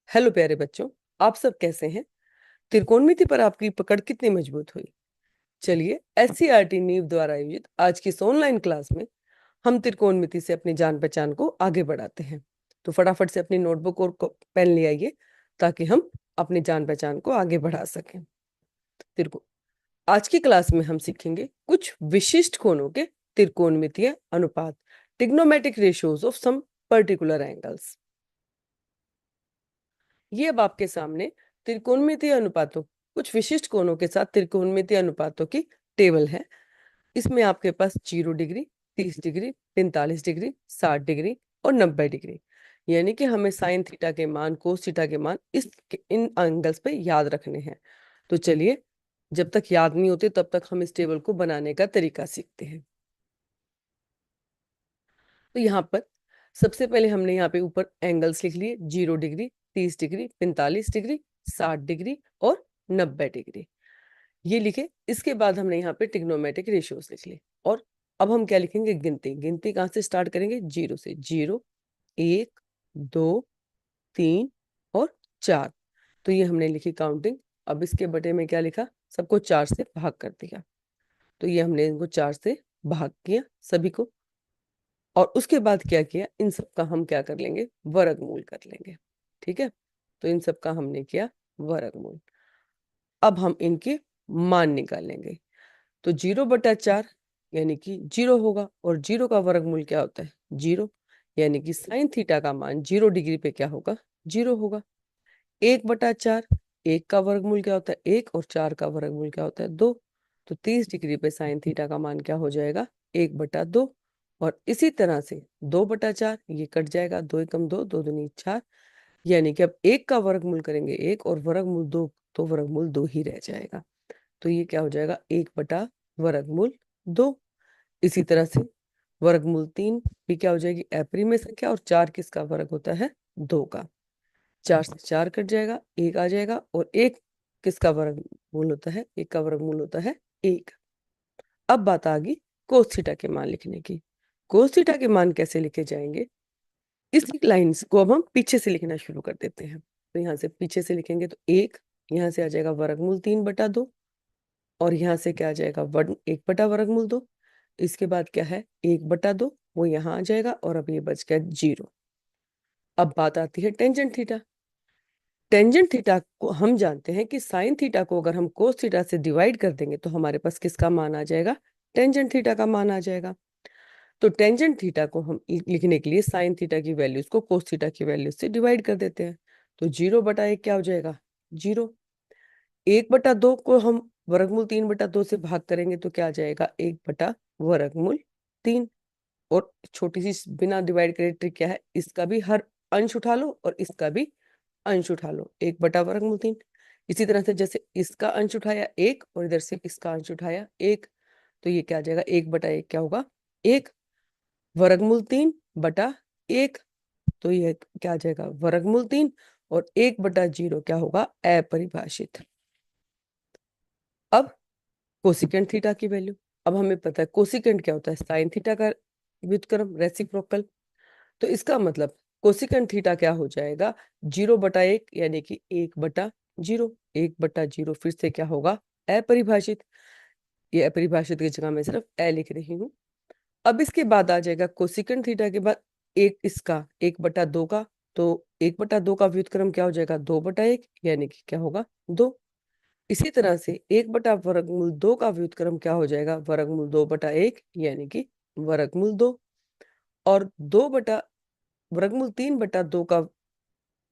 Hello प्यारे बच्चों, आप सब कैसे हैं? त्रिकोणमिति पर आपकी पकड़ कितनी मजबूत हुई? चलिए, एससीईआरटी नीव द्वारा आयोजित आज की इस ऑनलाइन क्लास में हम त्रिकोणमिति से अपनी जान पहचान को आगे बढ़ाते हैं। तो फटाफट से अपनी नोटबुक और पेन ले आइए ताकि हम अपनी जान पहचान को आगे बढ़ा सकें। त्रिकोण आज की क्लास में हम सीखेंगे कुछ विशिष्ट कोणों के त्रिकोणमितीय अनुपात, trigonometric ratios of some particular angles. ये अब आपके सामने त्रिकोणमितीय अनुपातों, कुछ विशिष्ट कोणों के साथ त्रिकोणमितीय अनुपातों की टेबल है। इसमें आपके पास 0 डिग्री, 30 डिग्री, 45 डिग्री, 60 डिग्री और 90 डिग्री, यानी कि हमें साइन थीटा के मान, कोस थीटा के मान इन एंगल्स पे याद रखने हैं। तो चलिए, जब तक याद नहीं होते तब तक हम इस टेबल को बनाने का तरीका सीखते हैं। तो यहाँ पर सबसे पहले हमने यहाँ पे ऊपर एंगल्स लिख लिए, 0 डिग्री, 30 डिग्री, 45 डिग्री, 60 डिग्री और 90 डिग्री, ये लिखे। इसके बाद हमने यहाँ पे ट्रिग्नोमेट्रिक रेशियोज लिख लिए। और अब हम क्या लिखेंगे? गिनती। गिनती कहाँ से स्टार्ट करेंगे? 0 से। 0, 1, 2, 3 और 4। तो ये हमने लिखी काउंटिंग। अब इसके बटे में क्या लिखा? सबको 4 से भाग कर दिया। तो ये हमने इनको 4 से भाग किया सभी को। और उसके बाद क्या किया? इन सब का हम क्या कर लेंगे? वर्गमूल कर लेंगे। ठीक है, तो इन सब का हमने किया वर्गमूल। अब हम इनके मान निकालेंगे। तो 0/4 यानी कि 0 होगा, और 0 का वर्गमूल क्या होता है? 0, यानी कि साइन थीटा का मान 0 डिग्री पे क्या होगा? 0 होगा। 1/4, 1 का वर्गमूल क्या होता है? 1, और 4 का वर्गमूल क्या होता है? 2। तो 30 डिग्री पे साइन थीटा का मान क्या हो जाएगा? 1/2। और इसी तरह से 2/4, ये कट जाएगा, 2 एकम 2, 2 दूनी 4, यानी कि अब 1 का वर्गमूल करेंगे 1, और वर्गमूल 2, तो वर्गमूल 2 ही रह जाएगा। तो ये क्या हो जाएगा? 1/वर्गमूल 2। इसी तरह से वर्गमूल 3 भी क्या हो जाएगी? अपरिमेय संख्या, और 4 किसका वर्ग होता है? 2 का। 4 से 4 कट जाएगा, 1 आ जाएगा, और 1 किसका वर्गमूल होता है? 1 का वर्गमूल होता है 1। अब बात आ गई कोस थीटा के मान लिखने की। कोस थीटा के मान कैसे लिखे जाएंगे? इस लाइंस को अब हम पीछे से लिखना शुरू कर देते हैं। तो यहाँ से पीछे से लिखेंगे तो 1, यहाँ से आ जाएगा वर्गमूल 3/2, और यहाँ से क्या आ जाएगा? 1/वर्गमूल 2। इसके बाद क्या है? 1/2, वो यहाँ आ जाएगा, और अब ये बच गया 0। अब बात आती है टेंजेंट थीटा। टेंजेंट थीटा को हम जानते हैं कि साइन थीटा को अगर हम कोस थीटा से डिवाइड कर देंगे तो हमारे पास किसका मान आ जाएगा? टेंजेंट थीटा का मान आ जाएगा। तो टेंजेंट थीटा को हम लिखने के लिए साइन थीटा की वैल्यूज को कोस थीटा की वैल्यूज से डिवाइड कर देते हैं। तो 0/1 क्या हो जाएगा? 0। 1/2 को हम वर्गमूल 3/2 से भाग करेंगे तो क्या आ जाएगा? 1/वर्गमूल 3। और छोटी सी बिना डिवाइड करे ट्रिक क्या है? इसका भी हर अंश उठा लो और इसका भी अंश उठा लो, 1/वर्गमूल 3। इसी तरह से जैसे इसका अंश उठाया 1, और इधर से इसका अंश उठाया 1, तो ये क्या आ जाएगा? 1/1 क्या होगा? 1/3/1। तो ये क्या आ जाएगा? वर्गमूल 3। और 1/0 क्या होगा? अपरिभाषित। अब कोसिकेंट थीटा की वैल्यू। अब हमें पता है कोसिकेंट क्या होता है? साइन थीटा का व्युत्क्रम, रेसिप्रोकल। तो इसका मतलब कोसिकेंट थीटा क्या हो जाएगा? 0/1, यानी कि 1/0। 1/0 फिर से क्या होगा? अपरिभाषित। ये अपरिभाषित की जगह मैं सिर्फ ए लिख रही हूँ। अब इसके बाद आ जाएगा कोसिकेंट थीटा के बाद एक इसका 1/2 का। तो 1/2 का व्युत्क्रम क्या हो जाएगा? 2/1, यानी कि क्या होगा? 2। इसी तरह से 1/वर्गमूल 2 का व्युत्क्रम क्या हो जाएगा? वर्गमूल 2/1, यानी कि वर्गमूल 2। और वर्गमूल 3/2 का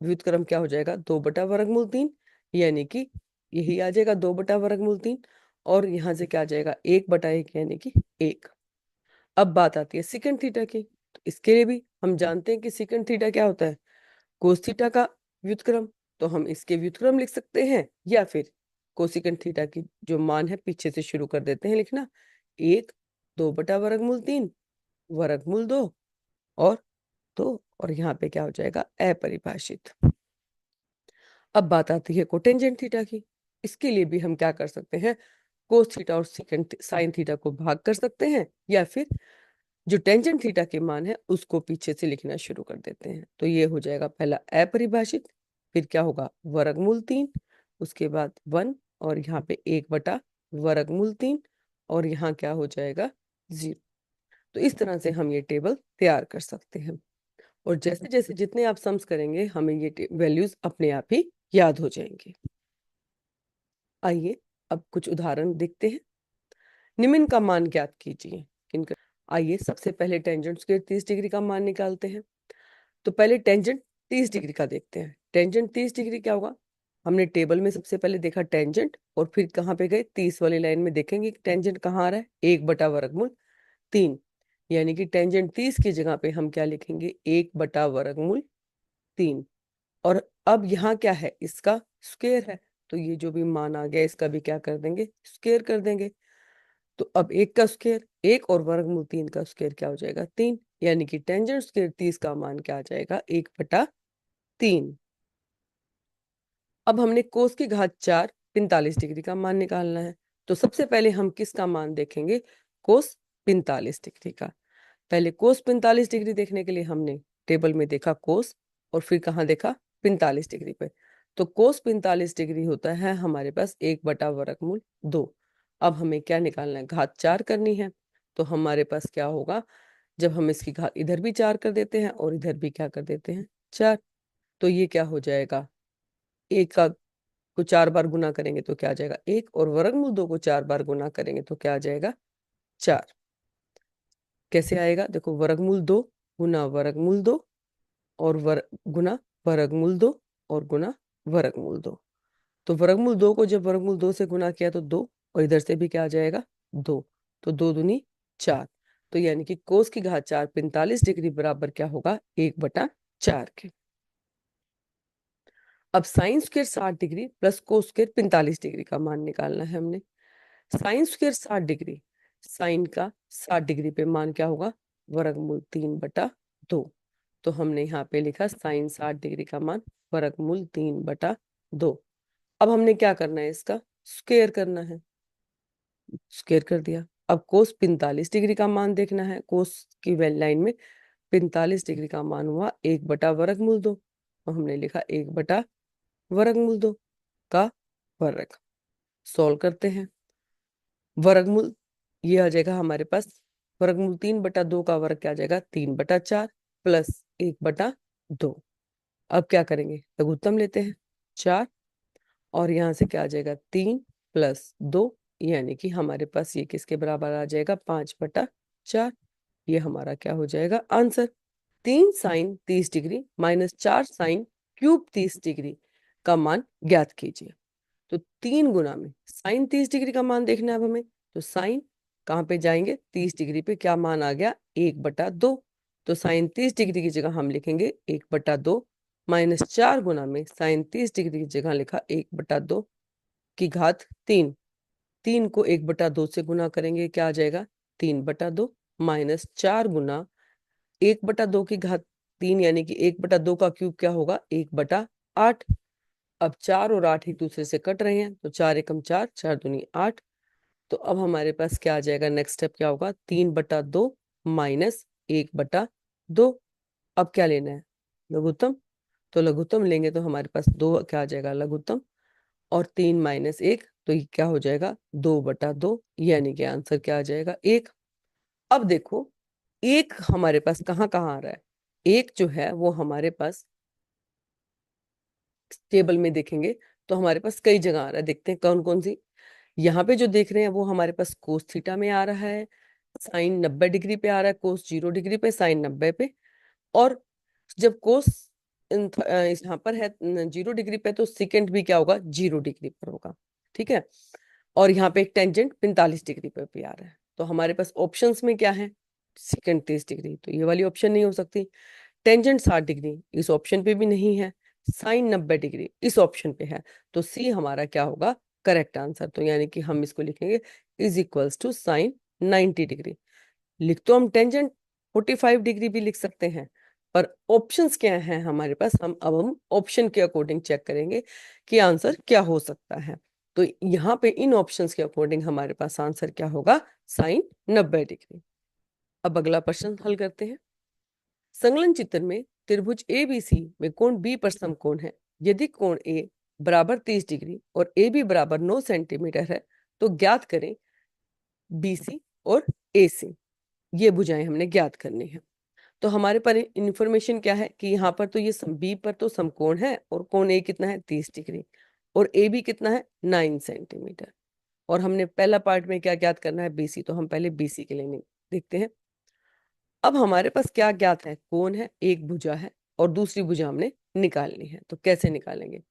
व्युत्क्रम क्या हो जाएगा? 2/वर्गमूल 3, यानी कि यही आ जाएगा 2/वर्गमूल 3। और यहाँ से क्या आ जाएगा? 1/1, यानी कि 1। अब बात आती है सिकेंड थीटा की। तो इसके लिए भी हम जानते हैं कि सिकेंड थीटा क्या होता है? कोस थीटा का व्युत्क्रम। तो हम इसके व्युत्क्रम लिख सकते हैं, या फिर कोसिकेंट थीटा की जो मान है पीछे से शुरू कर देते हैं लिखना। 1, 2/वर्गमूल 3, वर्गमूल 2, और 2, और यहाँ पे क्या हो जाएगा? अपरिभाषित। अब बात आती है कोटेंजेंट थीटा की। इसके लिए भी हम क्या कर सकते हैं? कोस थीटा और सिकेंट साइन थीटा को भाग कर सकते हैं, या फिर जो टेंजेंट थीटा के मान है उसको पीछे से लिखना शुरू कर देते हैं। तो ये हो जाएगा पहला अपरिभाषित, फिर क्या होगा, वर्गमूल 3, उसके बाद 1, और यहाँ पे 1/√3, और यहाँ क्या हो जाएगा, 0। तो इस तरह से हम ये टेबल तैयार कर सकते हैं, और जैसे जैसे जितने आप सम्स करेंगे हमें ये वैल्यूज अपने आप ही याद हो जाएंगे। आइए अब कुछ उदाहरण देखते हैं। निम्न का मान ज्ञात कीजिए। किनका? आइए सबसे पहले टेंजेंट स्क्वायर 30 डिग्री का मान निकालते हैं। तो पहले टेंजेंट 30 डिग्री का देखते हैं। टेंजेंट 30 डिग्री क्या होगा, हमने टेबल में सबसे पहले देखा टेंजेंट, और फिर कहाँ पे गए, 30 वाली लाइन में देखेंगे टेंजेंट कहाँ आ रहा है, 1/√3। यानी कि टेंजेंट 30 की जगह पे हम क्या लिखेंगे, 1/√3। और अब यहाँ क्या है, इसका स्क्वायर है, तो ये जो भी मान आ गया इसका भी क्या कर देंगे, स्क्वायर कर देंगे। तो अब 1 का स्क्वायर 1, और वर्गमूल 3 का स्क्वायर क्या हो जाएगा, 3। यानी कि टेंजेंट स्क्वायर 30 का मान क्या आ जाएगा, 1/3। अब हमने कोस की घात 4 45 डिग्री का मान निकालना है। तो सबसे पहले हम किसका मान देखेंगे, कोस 45 डिग्री का। पहले कोस 45 डिग्री देखने के लिए हमने टेबल में देखा कोस, और फिर कहाँ देखा, 45 डिग्री पे। तो कोस 45 डिग्री होता है हमारे पास 1/√2। अब हमें क्या निकालना है, घात 4 करनी है। तो हमारे पास क्या होगा, जब हम इसकी घात इधर भी 4 कर देते हैं और इधर भी क्या कर देते हैं, 4, तो ये क्या हो जाएगा, एक का को 4 बार गुना करेंगे तो क्या आ जाएगा, 1, और वर्गमूल 2 को 4 बार गुना करेंगे तो क्या आ जाएगा, 4। कैसे आएगा, देखो, वर्गमूल 2 गुना वर्गमूल 2, और गुना वर्गमूल 2, और गुना वर्गमूल 2। तो वर्गमूल 2 को जब वर्गमूल 2 से गुना किया तो 2, और इधर से भी क्या आ जाएगा, 2। तो 2 दूनी 4। तो यानी कि कोस की घात 4 45 डिग्री बराबर क्या होगा, 1/4 के। अब sine square 60 degree plus cos square 45 degree का मान निकालना है हमने। साइन स्क्वायर 60 डिग्री, साइन का 60 डिग्री पे मान क्या होगा, वर्गमूल 3/2। तो हमने यहाँ पे लिखा साइन 60 डिग्री का मान वर्गमूल 3/2। अब हमने क्या करना है, इसका स्क्वायर करना है, स्क्वायर कर दिया। अब कोस 45 डिग्री का मान देखना है, कोस की वेल लाइन में 45 डिग्री का मान हुआ 1/√2, और हमने लिखा 1/√2 का वर्ग। सॉल्व करते हैं, वर्गमूल ये आ जाएगा हमारे पास, वर्गमूल 3/2 का वर्ग क्या आ जाएगा, 3/4 प्लस 1/2। अब क्या करेंगे, लघुत्तम लेते हैं 4, और यहाँ से क्या आ जाएगा, 3 + 2, यानी कि हमारे पास ये किसके बराबर आ जाएगा, 5/4। ये हमारा क्या हो जाएगा answer. 3 sin 30 degree minus 4 sin³ 30 degree का मान ज्ञात कीजिए। तो 3 गुना में साइन 30 डिग्री का मान देखना है अब हमें। तो साइन कहाँ पे जाएंगे, 30 डिग्री पे क्या मान आ गया, 1/2। तो साइन 30 डिग्री की जगह हम लिखेंगे 1/2, माइनस 4 गुना में साइन 30 डिग्री की जगह लिखा 1/2 की घात 3। 3 को 1/2 से गुना करेंगे क्या आ जाएगा, 3/2, माइनस 4 गुना 1/2 की घात 3, यानी कि 1/2 का क्यूब क्या होगा, 1/8। अब 4 और 8 एक दूसरे से कट रहे हैं, तो 4 एकम 4, 4 दूनी 8। तो अब हमारे पास क्या आ जाएगा, नेक्स्ट स्टेप क्या होगा, 3/2 माइनस 1/2। अब क्या लेना है, लघुत्तम। तो लघुत्तम लेंगे तो हमारे पास 2 क्या आ जाएगा, लघुत्तम, और 3 - 1, तो ये क्या हो जाएगा, 2/2, यानी कि आंसर क्या आ जाएगा, 1। अब देखो, एक हमारे पास कहाँ कहाँ आ रहा है, एक जो है वो हमारे पास टेबल में देखेंगे तो हमारे पास कई जगह आ रहा है। देखते हैं कौन कौन सी। यहाँ पे जो देख रहे हैं वो हमारे पास कोस थीटा में आ रहा है, साइन 90 डिग्री पे आ रहा है, कोस 0 डिग्री पे, साइन 90 पे। और जब कोस यहाँ पर है 0 डिग्री पे, तो सेकेंड भी क्या होगा, 0 डिग्री पर होगा। ठीक है। और यहाँ पे एक टेंजेंट 45 डिग्री पे भी आ रहा है। तो हमारे पास ऑप्शंस में क्या है, सेकेंड 30 डिग्री, तो ये वाली ऑप्शन नहीं हो सकती। टेंजेंट 60 डिग्री इस ऑप्शन पे भी नहीं है, साइन 90 डिग्री इस ऑप्शन पे है। तो सी हमारा क्या होगा, करेक्ट आंसर। तो यानी कि हम इसको लिखेंगे = साइन 90 डिग्री। लिख तो हम टेंजेंट 45 डिग्री भी लिख सकते हैं, पर ऑप्शंस क्या हैं हमारे पास, हम ऑप्शन के अकॉर्डिंग चेक करेंगे कि आंसर क्या हो सकता है। तो यहाँ पे इन ऑप्शंस के अकॉर्डिंग हमारे पास आंसर क्या होगा, साइन 90 डिग्री। अब अगला प्रश्न हल करते हैं। संलग्न चित्र में त्रिभुज ABC में कोण B पर समकोण है। यदि कोण ए बराबर 30 डिग्री और ए बी बराबर 9 सेंटीमीटर है तो ज्ञात करें बीसी और एसी। ये भुजाएं हमने ज्ञात करनी है। तो हमारे पर इंफॉर्मेशन क्या है कि यहाँ पर तो ये बी पर तो समकोण है और कोण ए कितना है 30 डिग्री और ए बी कितना है 9 सेंटीमीटर। और हमने पहला पार्ट में क्या ज्ञात करना है बीसी, तो हम पहले बीसी के लिए देखते हैं। अब हमारे पास क्या ज्ञात है, कोण है, एक भुजा है और दूसरी भुजा हमने निकालनी है। तो कैसे निकालेंगे,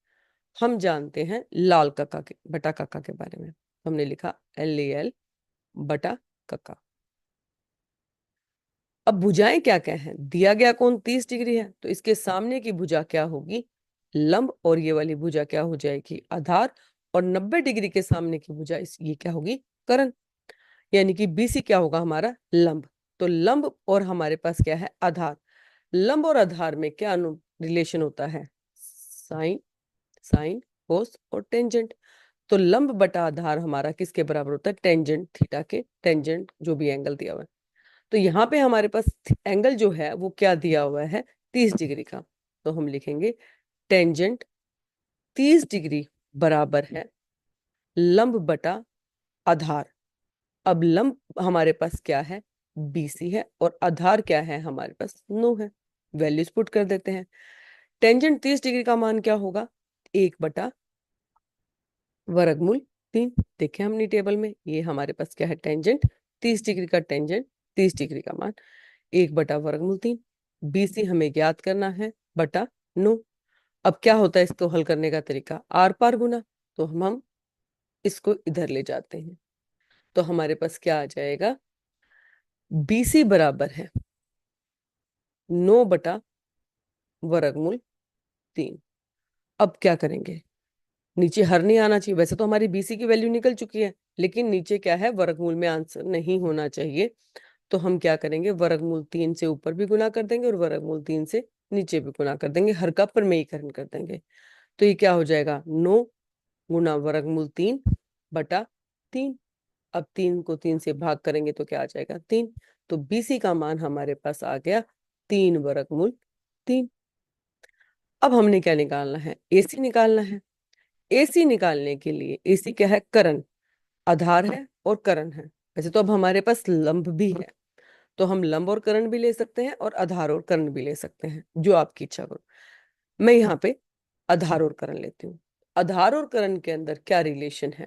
हम जानते हैं लाल कक्का के बटा कक्का के बारे में। हमने लिखा LAL बटा कक्का। अब भुजाएं क्या क्या हैं, दिया गया कोण 30 डिग्री है तो इसके सामने की भुजा क्या होगी, लंब, और ये वाली भुजा क्या हो जाएगी, आधार। और 90 डिग्री के सामने की भुजा ये क्या होगी, कर्ण। यानी कि बीसी क्या होगा हमारा, लंब। तो लंब और हमारे पास क्या है, आधार। लंब और आधार में क्या रिलेशन होता है, साइन, साइन, कोस और टेंजेंट। तो लंब बटा आधार हमारा किसके बराबर होता है, टेंजेंट थीटा के, टेंजेंट जो भी एंगल दिया हुआ है। तो यहाँ पे हमारे पास एंगल जो है वो क्या दिया हुआ है, 30 डिग्री का। तो हम लिखेंगे टेंजेंट 30 डिग्री बराबर है लंब बटा आधार। अब लंब हमारे पास क्या है, बीसी है, और आधार क्या है हमारे पास, 9 है। वैल्यूज पुट कर देते हैं। टेंजेंट 30 डिग्री का मान क्या होगा, 1 बटा वर्गमूल 3। देखें हमने टेबल में, ये हमारे पास क्या है, टेंजेंट 30 डिग्री का, टेंजेंट 30 डिग्री का मान 1 बटा वर्गमूल 3। बीसी हमें ज्ञात करना है बटा 9। अब क्या होता है इसको हल करने का तरीका, आर पार गुना। तो हम इसको इधर ले जाते हैं तो हमारे पास क्या आ जाएगा, बीसी बराबर है 9 बटा वर्गमूल 3। अब क्या करेंगे, नीचे हर नहीं आना चाहिए। वैसे तो हमारी बीसी की वैल्यू निकल चुकी है, लेकिन नीचे क्या है, वर्गमूल में आंसर नहीं होना चाहिए। तो हम क्या करेंगे, वर्गमूल 3 से ऊपर भी गुना कर देंगे और वर्गमूल 3 से नीचे भी गुना कर देंगे, हर का प्रमेयीकरण कर देंगे। तो ये क्या हो जाएगा, 9 गुना वर्गमूल 3 बटा 3। अब 3 को 3 से भाग करेंगे तो क्या आ जाएगा, 3। तो बीसी का मान हमारे पास आ गया 3 वर्गमूल 3। अब हमने क्या निकालना है, एसी निकालना है। एसी निकालने के लिए, एसी क्या है, कर्ण, आधार है और कर्ण है। वैसे तो अब हमारे पास लंब भी है, तो हम लंब और कर्ण भी ले सकते हैं और आधार और कर्ण भी ले सकते हैं, जो आपकी इच्छा करो। मैं यहाँ पे आधार और कर्ण लेती हूँ। आधार और कर्ण के अंदर क्या रिलेशन है,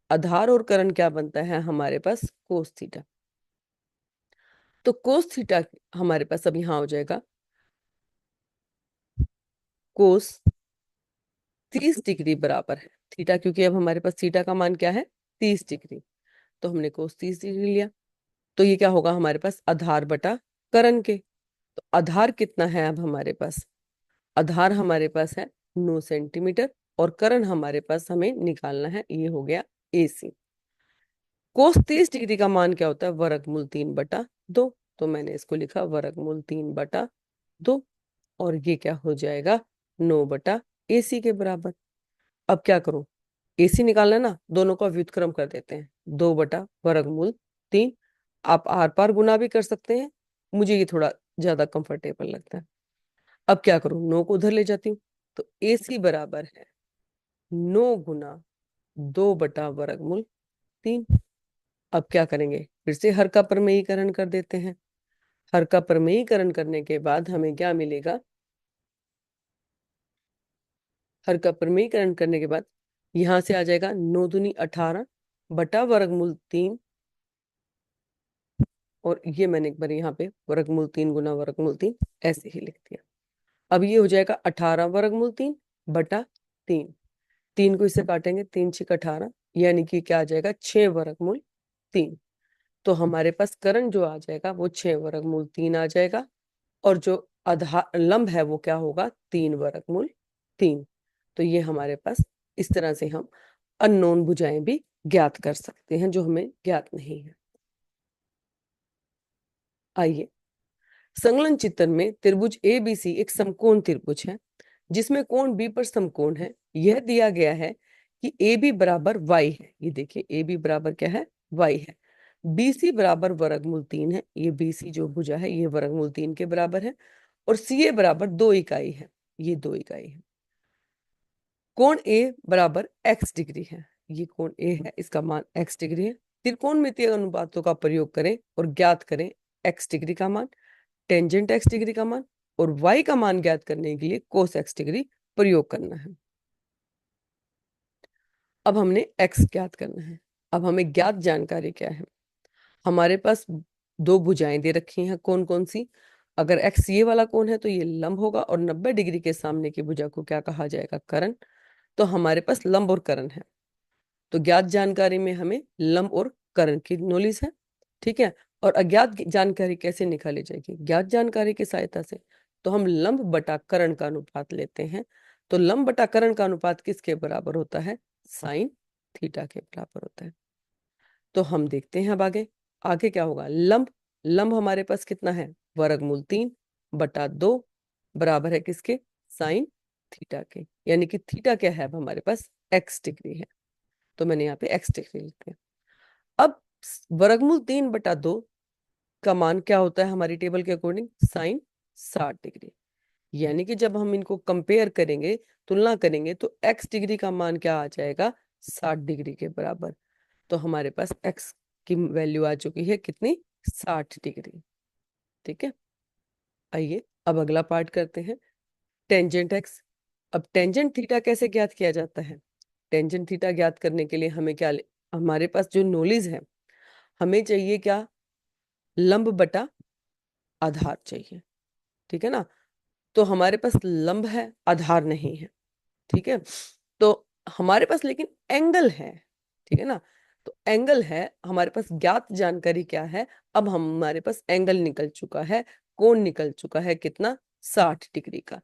आधार और कर्ण क्या बनता है हमारे पास, कोस थीटा। तो कोस थीटा हमारे पास अब यहाँ हो जाएगा कोस 30 डिग्री बराबर है थीटा, क्योंकि अब हमारे पास थीटा का मान क्या है, 30 डिग्री। तो हमने कोस 30 डिग्री लिया। तो ये क्या होगा हमारे पास, आधार बटा कर्ण के। तो आधार कितना है अब हमारे पास, आधार हमारे पास है 9 सेंटीमीटर और कर्ण हमारे पास हमें निकालना है, ये हो गया एसी। कोस 30 डिग्री का मान क्या होता है, वर्गमूल 3/2। तो मैंने इसको लिखा वर्गमूल 3/2। और ये क्या हो जाएगा, 9/AC के बराबर। अब क्या करूं, एसी निकालना है ना, दोनों का व्युत्क्रम कर देते हैं, 2/वर्गमूल 3। आप आर पार गुना भी कर सकते हैं, मुझे ये थोड़ा ज्यादा कंफर्टेबल लगता है। अब क्या करूं, 9 को उधर ले जाती हूँ। तो एसी बराबर है 9 गुना 2/वर्गमूल 3। अब क्या करेंगे, फिर से हर का प्रमेयीकरण कर देते हैं। हर का प्रमेयीकरण करने के बाद हमें क्या मिलेगा, हर का प्रमेयीकरण करने के बाद यहां से आ जाएगा 9 दूनी 18 बटा वर्गमूल 3। और ये मैंने एक बार यहाँ पे वर्गमूल 3 गुना वर्गमूल 3 ऐसे ही लिख दिया। अब ये हो जाएगा 18 वर्गमूल 3/3। 3 को इससे काटेंगे, 3×6 = 18, यानी कि क्या आ जाएगा, 6 वर्गमूल 3। तो हमारे पास कर्ण जो आ जाएगा वो 6 वर्गमूल 3 आ जाएगा। और जो आधार लंब है वो क्या होगा, 3 वर्गमूल 3। तो ये हमारे पास, इस तरह से हम अननोन भुजाएं भी ज्ञात कर सकते हैं जो हमें ज्ञात नहीं है। आइए, संलग्न चित्र में त्रिभुज ABC एक समकोण त्रिभुज है जिसमें कोण B पर समकोण है। यह दिया गया है कि AB बराबर Y है। ये देखिए, AB बराबर क्या है, Y है। BC बराबर वर्गमूल 3 है। ये BC जो भुजा है ये वर्गमूल 3 के बराबर है। और CA बराबर 2 इकाई है, ये 2 इकाई है। कोण ए बराबर x डिग्री है, ये कोण ए है, इसका मान x डिग्री है। त्रिकोणमितीय अनुपातों का प्रयोग करें और ज्ञात करें x डिग्री का मान, टेंजेंट x डिग्री का मान और y का मान ज्ञात करने के लिए कोस x डिग्री प्रयोग करना है। अब हमने x ज्ञात करना है। अब हमें ज्ञात जानकारी क्या है, हमारे पास दो भुजाएं दे रखी हैं, कौन कौन सी। अगर x ये वाला कोण है तो ये लंब होगा और 90 डिग्री के सामने की भुजा को क्या कहा जाएगा, कर्ण। तो हमारे पास लंब और कर्ण है, तो ज्ञात जानकारी में हमें लंब और कर्ण की नॉलेज है, ठीक है। और अज्ञात जानकारी कैसे निकाली जाएगी, ज्ञात जानकारी की सहायता से। तो हम लंब बटा कर्ण का अनुपात लेते हैं, तो लंब बटा कर्ण का अनुपात किसके बराबर होता है, साइन थीटा के बराबर होता है। तो हम देखते हैं अब आगे, आगे क्या होगा, लंब, लंब हमारे पास कितना है, वर्गमूल 3/2 बराबर है किसके, साइन थीटा के, यानी कि थीटा क्या है अब हमारे पास, x डिग्री है। तो मैंने यहाँ पे x डिग्री लिख दिया। अब वर्गमूल 3/2 का मान क्या होता है हमारी टेबल के अकॉर्डिंग, साइन 60 डिग्री। यानी कि जब हम इनको कंपेयर करेंगे, तुलना करेंगे, तो x डिग्री का मान क्या आ जाएगा, 60 डिग्री के बराबर। तो हमारे पास x की वैल्यू आ चुकी है कितनी, 60 डिग्री, ठीक है। आइए अब अगला पार्ट करते हैं, टेंजेंट x। अब टेंजेंट थीटा कैसे ज्ञात किया जाता है, टेंजेंट थीटा ज्ञात करने के लिए हमें क्या, हमारे पास जो नॉलेज है, हमें चाहिए क्या, लंब बटा आधार चाहिए, ठीक है ना। तो हमारे पास लंब है, आधार नहीं है, ठीक है। तो हमारे पास लेकिन एंगल है, ठीक है ना। तो एंगल है, हमारे पास ज्ञात जानकारी क्या है, अब हमारे पास एंगल निकल चुका है, कोण निकल चुका है कितना, 60 डिग्री का।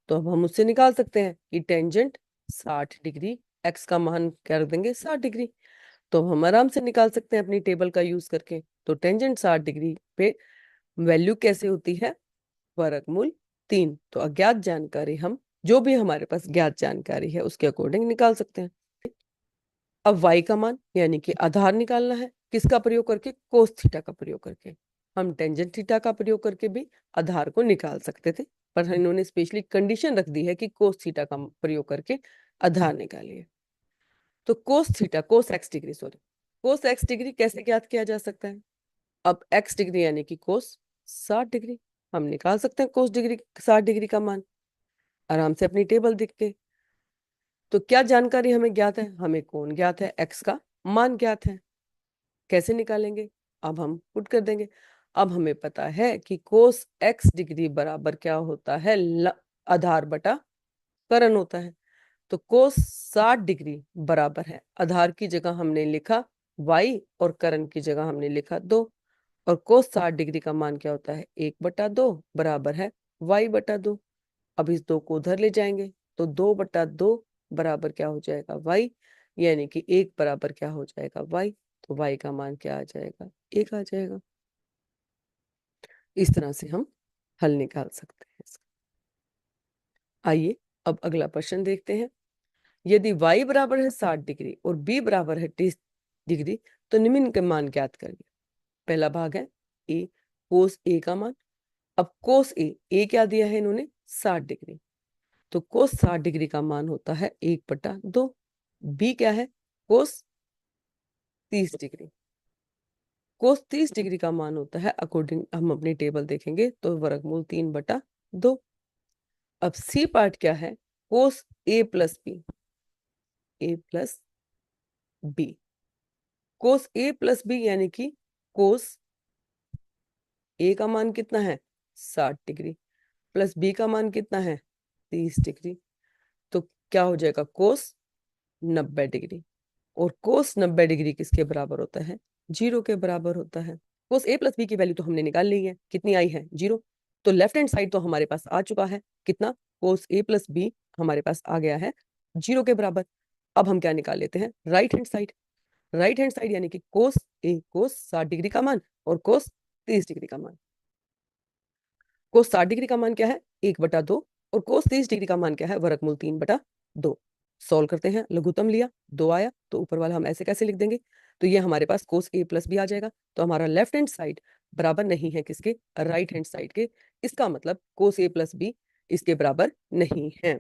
तो अब हम उससे निकाल सकते हैं कि टेंजेंट 60 डिग्री, एक्स का मान क्या रख देंगे, 60 डिग्री। तो हम आराम से निकाल सकते हैं अपनी टेबल का यूज करके। तो टेंजेंट 60 डिग्री पे वैल्यू कैसे होती है, वर्गमूल 3। तो अज्ञात जानकारी हम जो भी हमारे पास ज्ञात जानकारी है उसके अकॉर्डिंग निकाल सकते हैं। अब y का मान यानी कि आधार निकालना है, किसका प्रयोग करके, कोस थीटा का प्रयोग करके। हम टेंजेंट थीटा का प्रयोग करके भी आधार को निकाल सकते थे, पर इन्होंने स्पेशली कंडीशन रख दी है कि कोस थीटा का प्रयोग करके आधार निकालिए। तो cos theta, cos x degree, sorry, cos x degree कैसे ज्ञात किया जा सकता है। अब एक्स डिग्री यानी कि कोस 60 डिग्री, हम निकाल सकते हैं कोस डिग्री 60 डिग्री का मान आराम से अपनी टेबल देख के। तो क्या जानकारी हमें ज्ञात है, हमें कोण ज्ञात है, एक्स का मान ज्ञात है, कैसे निकालेंगे, अब हम पुट कर देंगे। अब हमें पता है कि कोस एक्स डिग्री बराबर क्या होता है, आधार बटा कर्ण होता है। तो कोस 60 डिग्री बराबर है, आधार की जगह हमने लिखा y और कर्ण की जगह हमने लिखा 2। और कोस 60 डिग्री का मान क्या होता है, 1/2 बराबर है y/2। अब इस 2 को उधर ले जाएंगे तो 2/2 बराबर क्या हो जाएगा, y, यानी कि 1 बराबर क्या हो जाएगा, y। तो y का मान क्या आ जाएगा, 1 आ जाएगा। इस तरह से हम हल निकाल सकते हैं इसका। आइए अब अगला प्रश्न देखते हैं। यदि y बराबर है 60 डिग्री और b बराबर है 30 डिग्री तो निम्न के मान ज्ञात करिए। पहला भाग है a, कोस a का मान। अब कोस a क्या दिया है इन्होंने, 60 डिग्री। तो कोस 60 डिग्री का मान होता है 1/2। बी क्या है, कोस 30 डिग्री। कोस 30 डिग्री का मान होता है, अकॉर्डिंग हम अपनी टेबल देखेंगे तो वर्गमूल 3/2। अब सी पार्ट क्या है, cos a plus B, a plus B. Cos a plus B यानी कि कोस a का मान कितना है, 60 डिग्री, प्लस b का मान कितना है, 30 डिग्री। तो क्या हो जाएगा, कोस 90 डिग्री। और कोस 90 डिग्री किसके बराबर होता है, 0 के बराबर होता है। कोस a प्लस बी की वैल्यू तो हमने निकाल ली है, कितनी आई है, 0। तो लेफ्ट हैंड साइड तो हमारे पास आ चुका है, कितना, कोस a प्लस बी हमारे पास आ गया है 0 के बराबर। अब हम क्या निकाल लेते हैं, right hand side. Right hand side यानी कि कोस a, कोस 60 डिग्री का मान और कोस 30 डिग्री का मान। कोस 60 डिग्री का मान क्या है, 1/2, और कोस 30 डिग्री का मान क्या है, वर्गमूल 3/2। सॉल्व करते हैं, लघुत्तम लिया 2 आया, तो ऊपर वाला हम ऐसे कैसे लिख देंगे, तो ये हमारे पास कोस a प्लस बी आ जाएगा। तो हमारा लेफ्ट हैंड साइड बराबर नहीं है किसके, राइट हैंड साइड के। इसका मतलब कोस a प्लस बी इसके बराबर नहीं है।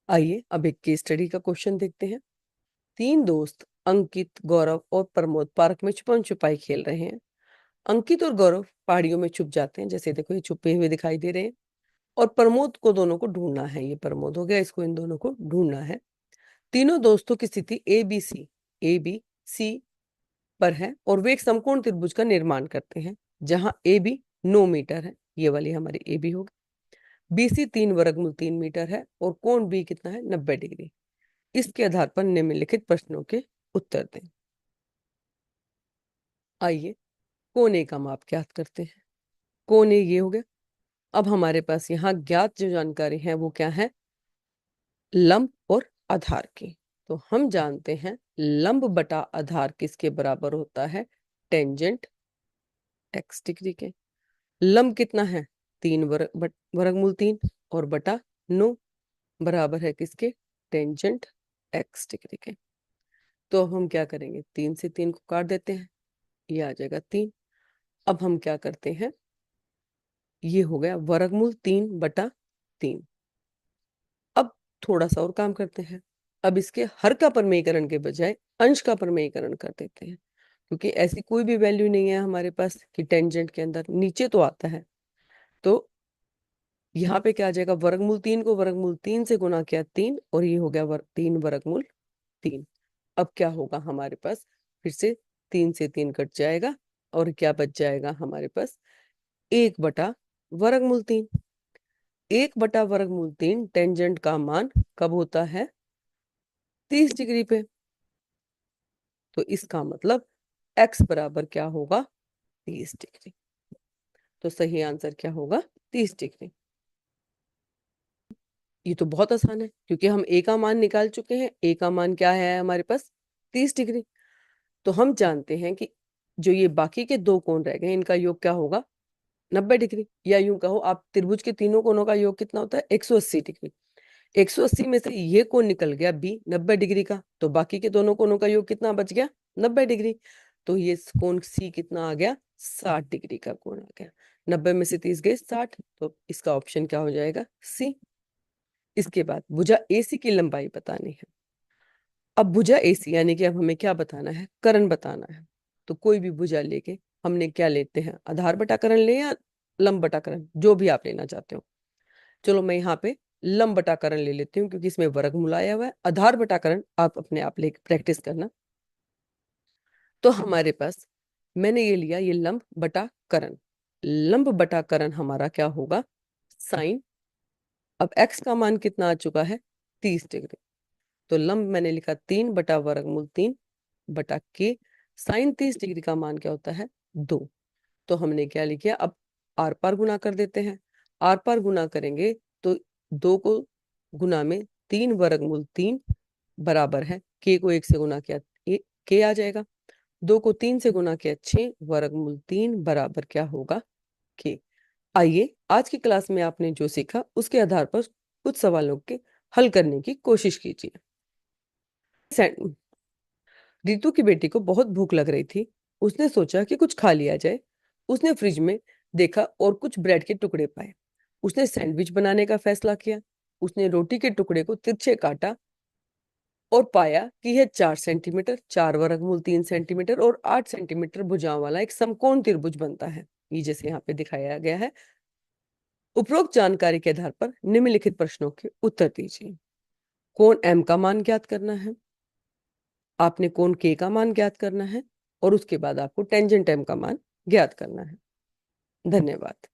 आइए अब एक केस स्टडी का क्वेश्चन देखते हैं। 3 दोस्त अंकित, गौरव और प्रमोद पार्क में छुपन छुपाई खेल रहे हैं। अंकित और गौरव पहाड़ियों में छुप जाते हैं, जैसे देखो ये छुपे हुए दिखाई दे रहे हैं, और प्रमोद को दोनों को ढूंढना है। ये प्रमोद हो गया, इसको इन दोनों को ढूंढना है। तीनों दोस्तों की स्थिति ए बी सी पर है और वे एक समकोण त्रिभुज का निर्माण करते हैं, जहां ए बी 9 मीटर है, ये वाली हमारी ए बी होगी। BC 3 वर्गमूल 3 मीटर है और कोण बी कितना है, 90 डिग्री। इसके आधार पर निम्नलिखित प्रश्नों के उत्तर दें। आइए कोने का माप ज्ञात करते हैं। कोने ये हो गया। अब हमारे पास यहाँ ज्ञात जो जानकारी है वो क्या है, लंब और आधार की। तो हम जानते हैं लंब बटा आधार किसके बराबर होता है, टेंजेंट x डिग्री के। लंब कितना है, 3 वर्गमूल 3 और बटा 9 बराबर है किसके, टेंजेंट x डिग्री के। तो अब हम क्या करेंगे, 3 से 3 को काट देते हैं, ये आ जाएगा 3। अब हम क्या करते हैं, ये हो गया वर्गमूल 3/3। अब थोड़ा सा और काम करते हैं। अब इसके हर का परमेयीकरण के बजाय अंश का परमेयीकरण कर देते हैं, क्योंकि ऐसी कोई भी वैल्यू नहीं है हमारे पास कि टेंजेंट के अंदर नीचे तो आता है। तो यहाँ पे क्या आ जाएगा, वर्गमूल 3 को वर्गमूल 3 से गुना किया 3, और ये हो गया 3 वर्गमूल 3। अब क्या होगा हमारे पास, फिर से 3 से 3 कट जाएगा और क्या बच जाएगा हमारे पास, 1/वर्गमूल 3। 1/वर्गमूल 3 टेंजेंट का मान कब होता है, 30 डिग्री पे। तो इसका मतलब x बराबर क्या होगा, 30 डिग्री। तो सही आंसर क्या होगा, 30 डिग्री। ये तो बहुत आसान है, क्योंकि हम a का मान निकाल चुके हैं। a का मान क्या है हमारे पास, 30 डिग्री। तो हम जानते हैं कि जो ये बाकी के दो कोण रह गए, इनका योग क्या होगा, 90 डिग्री। या यूं कहो आप, त्रिभुज के तीनों कोणों का योग कितना होता है, 180 डिग्री। 180 में से ये कोण निकल गया बी 90 डिग्री का, तो बाकी के दोनों कोणों का योग कितना बच गया, 90 डिग्री। तो ये कोण सी कितना आ गया, 60 डिग्री का कोण आ गया। 90 में से 30 गए 60, तो इसका ऑप्शन क्या हो जाएगा, सी। इसके बाद भुजा AC की लंबाई बतानी है। अब भुजा AC यानी कि अब हमें क्या बताना है, कर्ण बताना है। तो कोई भी भुजा लेके हमने क्या लेते हैं, आधार बटा कर्ण ले या लंब बटा कर्ण, जो भी आप लेना चाहते हो। चलो मैं यहाँ पे लंब बटा कर्ण ले लेती हूँ, क्योंकि इसमें वर्गमूल आया हुआ है। आधार बटा कर्ण आप अपने आप ले प्रैक्टिस करना। तो हमारे पास मैंने ये लिया, ये लंब बटा कर्ण। लंब बटा कर्ण हमारा क्या होगा, साइन। अब x का मान कितना आ चुका है, 30 डिग्री। तो लंब मैंने लिखा 3/वर्गमूल 3 बटा के। साइन 30 डिग्री का मान क्या होता है, 2। तो हमने क्या लिखा, अब आर पार गुना कर देते हैं। आर पार गुना करेंगे तो 2 को गुना में 3 वर्गमूल 3 बराबर है, के को 1 से गुना किया के आ जाएगा। 2 को 3 से गुना किया 6 वर्गमूल 3 बराबर क्या होगा, के। आइए आज की क्लास में आपने जो सीखा उसके आधार पर कुछ सवालों के हल करने की कोशिश कीजिए। रितु की बेटी को बहुत भूख लग रही थी। उसने सोचा कि कुछ खा लिया जाए। उसने फ्रिज में देखा और कुछ ब्रेड के टुकड़े पाए। उसने सैंडविच बनाने का फैसला किया। उसने रोटी के टुकड़े को तिरछे काटा और पाया कि यह 4 सेंटीमीटर, 4 वर्गमूल 3 सेंटीमीटर और 8 सेंटीमीटर भुजाओं वाला एक समकोण त्रिभुज बनता है, ये जैसे यहाँ पे दिखाया गया है। उपरोक्त जानकारी के आधार पर निम्नलिखित प्रश्नों के उत्तर दीजिए। कोण M का मान ज्ञात करना है, आपने कोण K का मान ज्ञात करना है, और उसके बाद आपको टेंजेंट M का मान ज्ञात करना है। धन्यवाद।